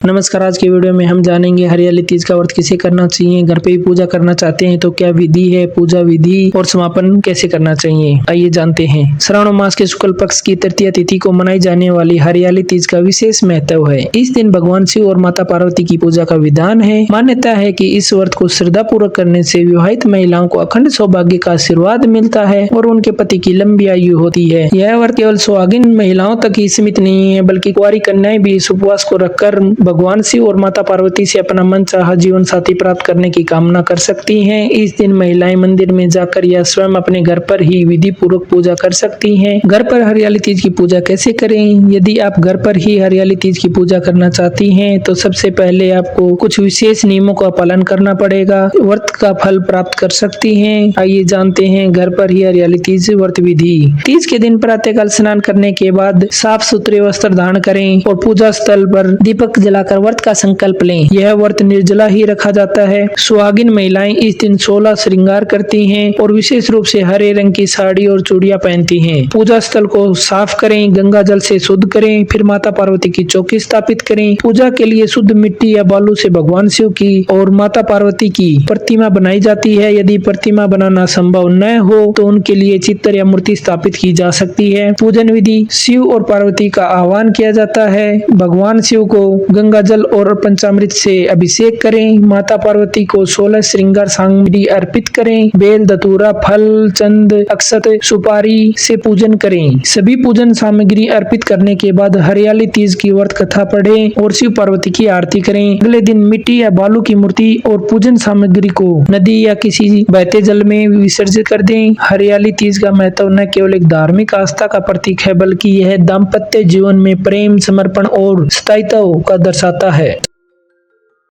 नमस्कार। आज के वीडियो में हम जानेंगे हरियाली तीज का व्रत किसे करना चाहिए। घर पे ही पूजा करना चाहते हैं तो क्या विधि है, पूजा विधि और समापन कैसे करना चाहिए, आइए जानते हैं। श्रावण मास के शुक्ल पक्ष की तृतीया तिथि को मनाई जाने वाली हरियाली तीज का विशेष महत्व है। इस दिन भगवान शिव और माता पार्वती की पूजा का विधान है। मान्यता है कि इस व्रत को श्रद्धा पूर्वक करने से विवाहित महिलाओं को अखंड सौभाग्य का आशीर्वाद मिलता है और उनके पति की लंबी आयु होती है। यह व्रत केवल सुहागिन महिलाओं तक ही सीमित नहीं है, बल्कि कुंवारी कन्याएं भी इस उपवास को रखकर भगवान शिव और माता पार्वती से अपना मन चाहा जीवन साथी प्राप्त करने की कामना कर सकती हैं। इस दिन महिलाएं मंदिर में जाकर या स्वयं अपने घर पर ही विधि पूर्वक पूजा कर सकती हैं। घर पर हरियाली तीज की पूजा कैसे करें? यदि आप घर पर ही हरियाली तीज की पूजा करना चाहती हैं तो सबसे पहले आपको कुछ विशेष नियमों का पालन करना पड़ेगा। व्रत का फल प्राप्त कर सकती हैं। आइए जानते हैं घर पर ही हरियाली तीज व्रत विधि। तीज के दिन प्रातःकाल स्नान करने के बाद साफ सुथरे वस्त्र धारण करें और पूजा स्थल पर दीपक जलाकर व्रत का संकल्प लें। यह व्रत निर्जला ही रखा जाता है। सुहागिन महिलाएं इस दिन 16 श्रृंगार करती हैं और विशेष रूप से हरे रंग की साड़ी और चूड़ियां पहनती हैं। पूजा स्थल को साफ करें, गंगा जल से शुद्ध करें, फिर माता पार्वती की चौकी स्थापित करें। पूजा के लिए शुद्ध मिट्टी या बालू से भगवान शिव की और माता पार्वती की प्रतिमा बनाई जाती है। यदि प्रतिमा बनाना संभव न हो तो उनके लिए चित्र या मूर्ति स्थापित की जा सकती है। पूजन विधि: शिव और पार्वती का आह्वान किया जाता है। भगवान शिव को गंगा जल और पंचामृत से अभिषेक करें। माता पार्वती को 16 श्रृंगार सामग्री अर्पित करें। बेल, धतूरा, फल, चंद, अक्षत, सुपारी से पूजन करें। सभी पूजन सामग्री अर्पित करने के बाद हरियाली तीज की व्रत कथा पढ़ें और शिव पार्वती की आरती करें। अगले दिन मिट्टी या बालू की मूर्ति और पूजन सामग्री को नदी या किसी बहते जल में विसर्जित कर दें। हरियाली तीज का महत्व न केवल एक धार्मिक आस्था का प्रतीक है, बल्कि यह दाम्पत्य जीवन में प्रेम, समर्पण और स्थायित्व का दर्शाता है।